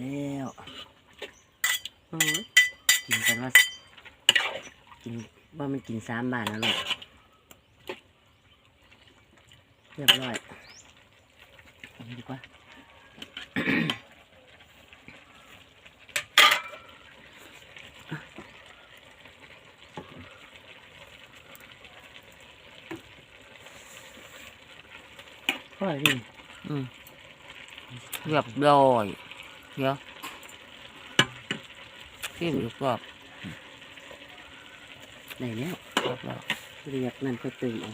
แล้วกินกันว่ากินว่ามันกิน3 บาทนะลูกเรียบร้อยเอาดีกว่าอร่อยดิเรียบร้อยเดี๋ยวที่อยู่กรอบ ได้แล้ว เรียบร้อย เรียกนั่นก็ตื่นเอา